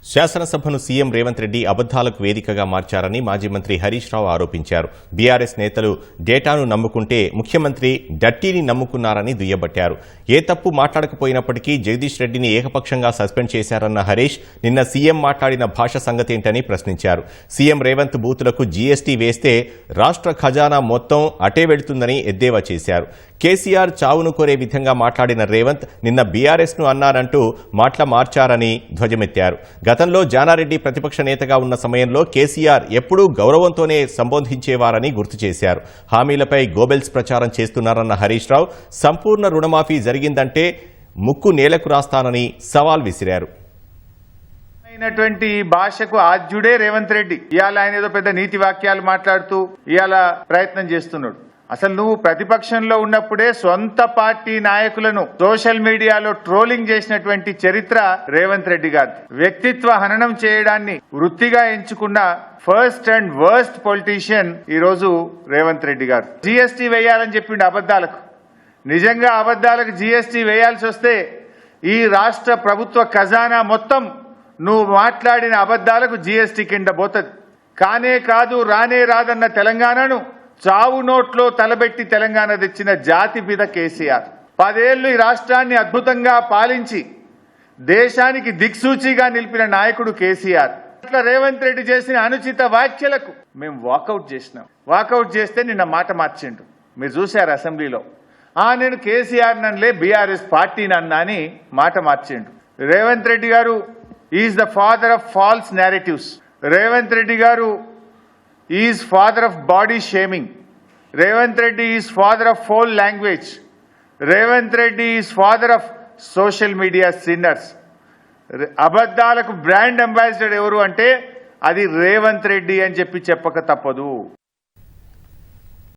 శాసనసభను CM Revanth Reddy అబద్దాలకు వేదికగా మార్చారని మాజీ మంత్రి హరీష్ రావు ఆరోపించారు. బీఆర్ఎస్ నేతలు డేటాను నమ్ముకుంటే ముఖ్యమంత్రి డట్టీని నమ్ముకున్నారని దుయ్యబట్టారు. ఏ తప్పు మాట్లాడకపోయినప్పటికీ జగదీష్ రెడ్డిని ఏకపక్షంగా సస్పెండ్ చేశారన్న హరీష్ నిన్న సీఎం మాట్లాడిన భాష సంగతేంటని ప్రశ్నించారు. సీఎం రేవంత్ బూతులకు జీఎస్టీ వేస్తే రాష్ట్ర ఖజానా మొత్తం అటే వెళుతుందని ఎద్దేవా చేశారు. కేసీఆర్ చావును కోరే విధంగా మాట్లాడిన రేవంత్ నిన్న బీఆర్ఎస్ను అన్నారంటూ మాటల మార్చారని ధ్వజమెత్తారు. గతంలో జానారెడ్డి ప్రతిపక్ష నేతగా ఉన్న సమయంలో కేసీఆర్ ఎప్పుడూ గౌరవంతోనే సంబోధించేవారని గుర్తు చేశారు. హామీలపై గోబెల్స్ ప్రచారం చేస్తున్నారన్న హరీష్ రావు సంపూర్ణ రుణమాఫీ జరిగిందంటే ముక్కు నేలకు రాస్తానని సవాల్ విసిరారు. భాషకు ఆద్యుడే రేవంత్ రెడ్డి. ఇవాళ ఆయన ఏదో పెద్ద నీతి వాక్యాలు మాట్లాడుతూ ఇవాళ ప్రయత్నం చేస్తున్నాడు. అసలు నువ్వు ప్రతిపక్షంలో ఉన్నప్పుడే సొంత పార్టీ నాయకులను సోషల్ మీడియాలో ట్రోలింగ్ చేసినటువంటి చరిత్ర రేవంత్ రెడ్డి గారు. వ్యక్తిత్వ హననం చేయడాన్ని వృత్తిగా ఎంచుకున్న ఫస్ట్ అండ్ వర్స్ట్ పొలిటీషియన్ ఈ రోజు రేవంత్ రెడ్డి గారు. జీఎస్టీ వేయాలని చెప్పిండు అబద్దాలకు. నిజంగా అబద్దాలకు జీఎస్టీ వేయాల్సి వస్తే ఈ రాష్ట్ర ప్రభుత్వ ఖజానా మొత్తం నువ్వు మాట్లాడిన అబద్దాలకు జీఎస్టీ కింద పోతుంది. కానే కాదు రానే రాదన్న తెలంగాణను చావు నోట్లో తలబెట్టి తెలంగాణ తెచ్చిన జాతి పిత కేసీఆర్. 10 ఏళ్లు ఈ రాష్ట్రాన్ని అద్భుతంగా పాలించి దేశానికి దిక్సూచిగా నిలిపిన నాయకుడు కేసీఆర్. అట్లా రేవంత్ రెడ్డి చేసిన అనుచిత వ్యాఖ్యలకు మేము వాకౌట్ చేసినాం. వాకౌట్ చేస్తే నిన్న మాట మార్చిండు. మీరు చూశారు అసెంబ్లీలో. నేను కేసీఆర్ నన్లే బీఆర్ఎస్ పార్టీని అన్నా అని మాట మార్చిండు. రేవంత్ రెడ్డి గారు is the father of false narratives. Revanth Reddy గారు is father of body shaming. Revanth Reddy is father of foul language. Revanth Reddy is father of social media sinners. అబద్ధాలకు బ్రాండ్ అంబాసిడర్ ఎవరు అంటే అది రేవంత్ రెడ్డి అని చెప్పక తప్పదు.